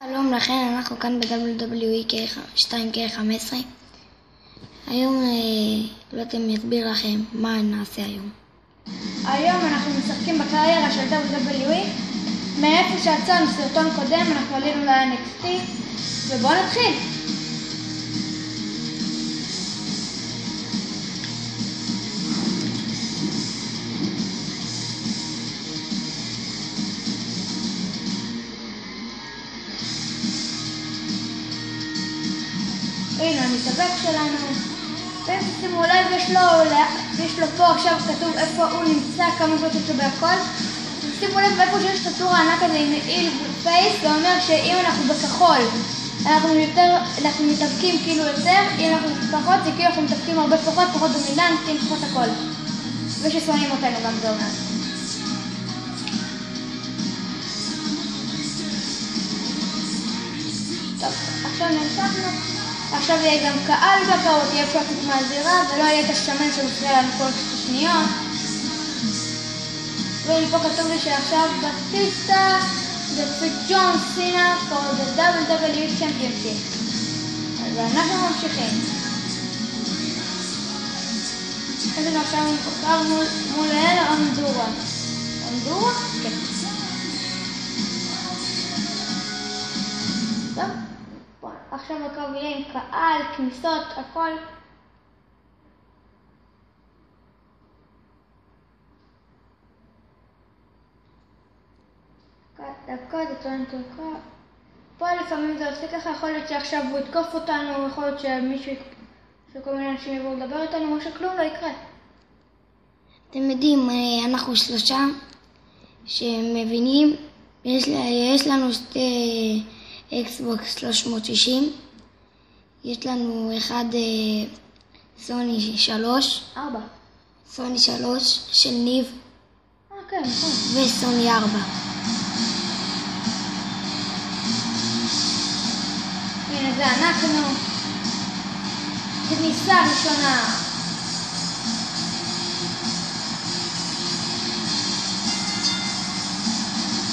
שלום לכן, אנחנו כאן ב-WWE 2K15. היום לוטם יסביר לכם מה נעשה היום. היום אנחנו משחקים בקריירה של WWE. מאיפה שעצרנו סרטון קודם אנחנו עלינו ל-NXT ובואו נתחיל. הנה המתאבק שלנו, ושימו לב, יש לו פה עכשיו כתוב איפה הוא נמצא, כמה זמן יש לו בהכל. שימו לב איפה שיש את הטור הענק הזה עם איל פייס, זה אומר שאם אנחנו בכחול אנחנו מתאבקים כאילו יותר, אם אנחנו פחות זה כאילו אנחנו מתאבקים הרבה פחות דומיננטים, פחות הכל, וששונאים אותנו גם זה אומר. טוב, עכשיו נמשכנו. עכשיו יהיה גם קהל בקרות, יהיה אפשר לצאת מהזירה ולא יהיה את השמן שמפריע לנו כל שניות. ומפה כתוב לי שעכשיו בטיסטה defeat John Cena for the WWE Championship. אז אנחנו ממשיכים. יש לנו עכשיו קרב מול אנדורה. אנדורה? כן. טוב. עכשיו הקרב יהיה עם קהל, כניסות, הכל. דקות, פה לפעמים זה עושה ככה, יכול להיות שעכשיו הוא יתקוף אותנו, יכול להיות שכל מיני אנשים יבואו לדבר איתנו, או שכלום לא יקרה. אתם יודעים, אנחנו שלושה שמבינים, יש לנו שתי אקסבוקס 360, יש לנו אחד סוני 3, סוני 3 של ניב, כן, נכון. וסוני 4. הנה זה אנחנו, כניסה ראשונה.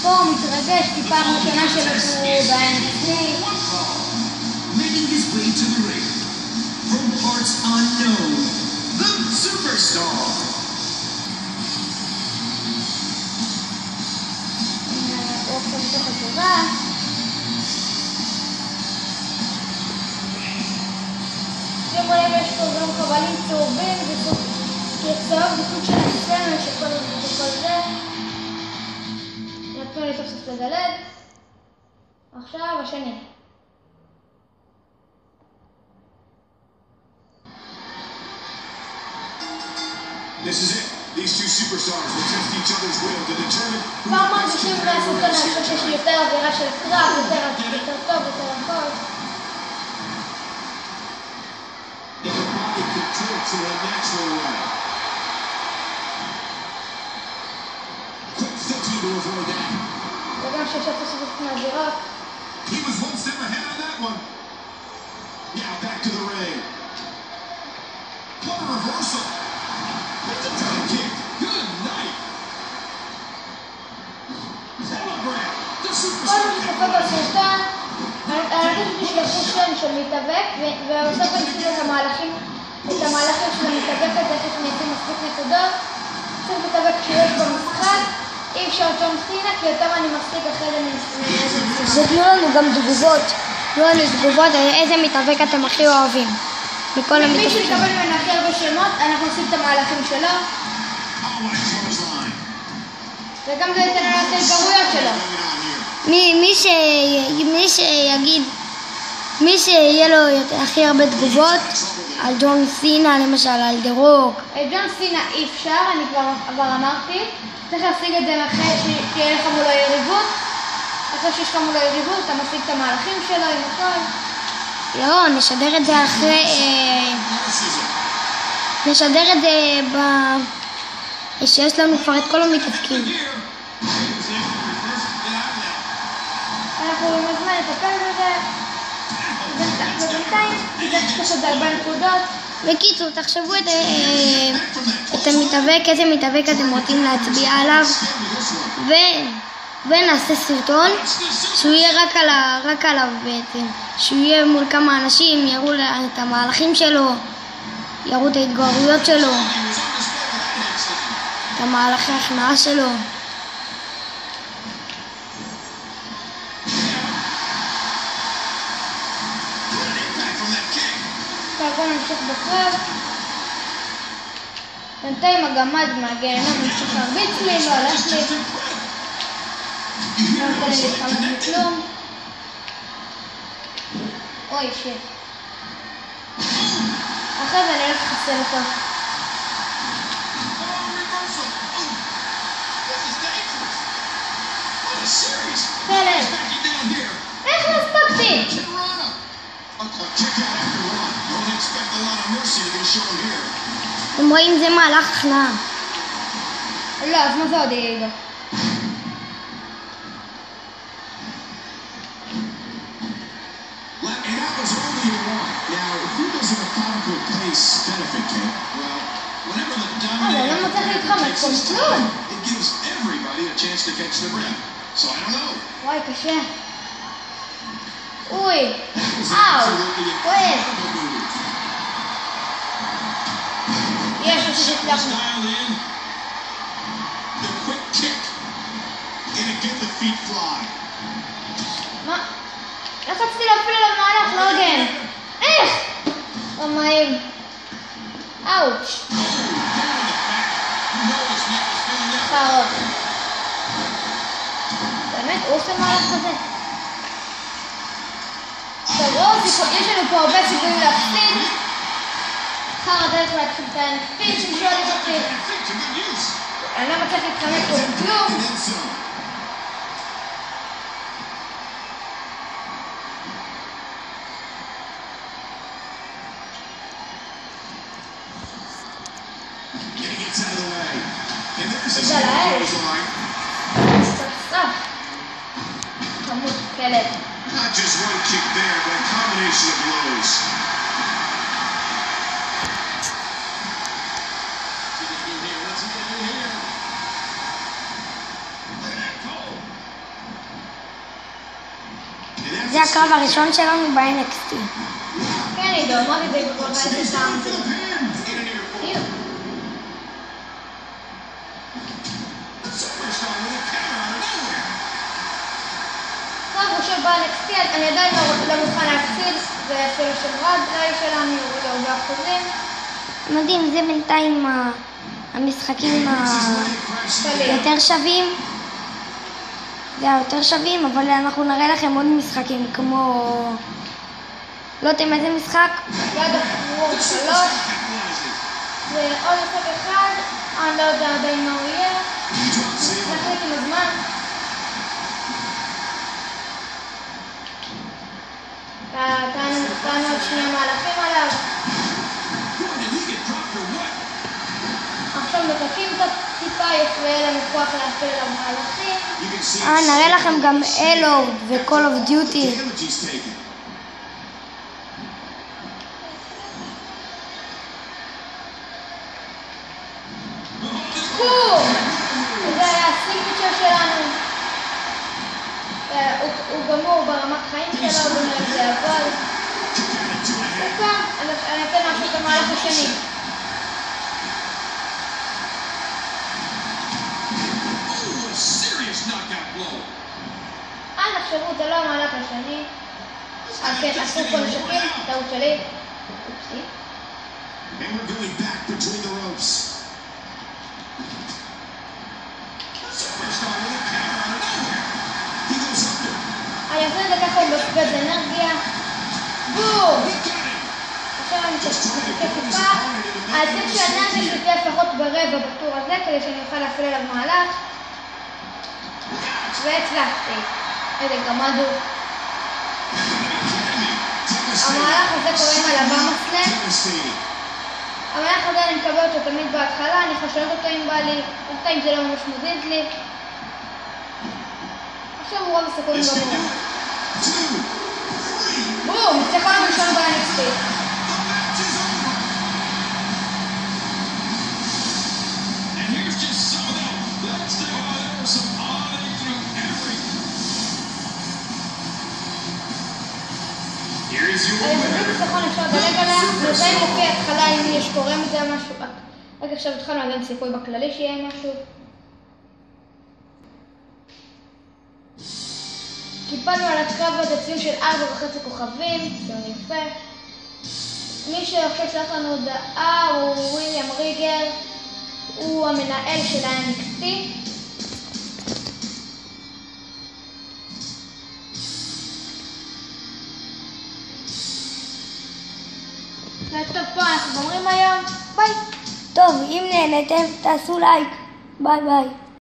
פה הוא מתרגש כי פעם ראשונה שלו ב-NXT. Making his way to the ring, from parts unknown, the Superstar. הנה, הוא עכשיו בתוך התורה. שימו לב, יש פה גם חבלים צהובים, כי צהוב זה סוג של סמל שכל זה. נתנו לי סוף סוף לדלג. עכשיו השני. This is it. These two superstars will test each other's will to determine who פעם will מרגישים לעשות כאן לעשות שיש לי יותר אווירה של קרב, יותר טוב, יותר הכל. They can probably control to a natural way. Quick thinking to avoid that. וגם שיש לעשות סביב מהזירות. He was one step ahead on that one. Now back to the ring. What a reversal. That's a drop kick. Good night. Telegram. The כל superstar. מי שצופה בסרטון, האנשים תשלחו שם של מתאבק, ובסוף אני אשים את המהלכים של המתאבק הזה, איך אני אשים מספיק נקודות. צריך מתאבק שיש במשחק, אי אפשר ג'ון סינה, כי אותם אני מפסיק אחרי זה מנסים. זה תנו לנו גם תגובות, איזה מתאבק אתם הכי אוהבים מכל מי המתאבקים. שנקבל ממנו הכי הרבה שמות, אנחנו עושים את המהלכים שלו, Oh, what a clothesline. וגם זה ייתן לנו את ההתגרויות שלו. מי שיהיה לו הכי הרבה תגובות על ג'ון סינה, למשל על דה רוק. ג'ון סינה אי אפשר, אני כבר אמרתי, צריך להשיג את זה אחרי שיהיה לך מולו יריבות. אחרי שיש לך מולו יריבות, אתה משיג את המהלכים שלו עם הכל. לא, נשדר את זה אחרי, נשדר את זה שיש לנו כבר את כל המתאבקים. אנחנו עם הזמן נטפל בזה, ובינתיים צריך לעשות 4 נקודות. בקיצור, תחשבו את המתאבק, איזה מתאבק אתם רוצים להצביע עליו, ונעשה סרטון שהוא יהיה רק עליו בעצם, שהוא יהיה מול כמה אנשים, יראו את המהלכים שלו, יראו את ההתגרויות שלו, את המהלכי ההכנעה שלו. בואו נמשיך בקרב. בינתיים הגמד מהגיהנום ממשיך להרביץ לי, לא הולך לי. לא נותן לי להתחמק מכלום. אוי שיט. אחרי זה אני הולך לחסל אותו. פלט! איך נספקתי? אתם רואים, זה מהלך הכנעה. לא, אז מה זה עוד יהיה איתו? אבל למה צריך להתחמק פה מכלום? וואי, קשה. אוי, אאו, כואב. יש משהו שהצלחנו. מה? לחצתי להפיל עליו מהלך, לא הוגן. איך? רמאים. אאוץ'. חרות. באמת, הוא עושה מהלך כזה. טוב, יש לנו פה הרבה סיכויים להפסיד. אחר הדרך להתחיל את ה-NXT ששואלת אותי. אני לא מצליח להתחמק פה בכלום. תודה לאל. סוף. חמוד, כלב. Not just one kick there, but a combination of blows. זה הקרב הראשון שלנו ב-NXT. כן, עידו, אמרתי את זה כבר בעצם פעם. קרב ראשון ב-NXT, אני עדיין לא מוכן להפסיד, זה אפילו שברד ראי שלנו, יוריד הרבה אחוזים. מדהים, זה בינתיים המשחקים היותר שווים. זה היותר שווים, אבל אנחנו נראה לכם עוד משחקים כמו... לא יודעים איזה משחק? יד הפרור 3. ועוד משחק אחד, אני לא יודע עדיין מה הוא יהיה. נחליט עם הזמן. כאן עוד שני מהלכים עליו. עכשיו מחכים טיפה, יפריע לנו כוח להפעיל עליו מהלכים. נראה לכם גם אלו ו-Call of Duty. זה היה הסיגניצ'ר שלנו. הוא גמור ברמת חיים שלו, הוא נראה זה אבל. אני אתן לעשות את המהלך השני. אל תחשבו, זה לא המהלך השני. כן, עשו פה נשקים, טעות שלי. אופסי. אני אעשה את זה ככה בבזבז אנרגיה. בום! עכשיו אני מחכה טיפה. העצים שידעתי שתהיה לפחות ברבע בטור הזה כדי שאני אוכל להפעיל עליו מהלך. והצלחתי. איזה גמד הוא. המהלך הזה קוראים עליו במסלם. המהלך הזה אני מקבל אותו תמיד בהתחלה, אני חושבת אותו אם בא לי, אם זה לא ממש מזיז לי. עכשיו הוא רוב הסיכון גמור. בום! ניצחון ראשון ב-NXT. is your היחידי winner. ניצחון אפשר לדלג עליה, לזיין לפי ההתחלה אם יש קורה מזה משהו. רק עכשיו התחלנו, אז אין סיכוי בכללי שיהיה משהו. קיפלנו על הקרב את הציון של 4.5 כוכבים, ציון יפה. מי שעכשיו שלח לנו הודעה הוא וויליאם ריגר, הוא המנהל של ה-NXT. טוב, פה אנחנו גומרים היום, ביי! טוב, אם נהנתם, תעשו לייק. ביי ביי.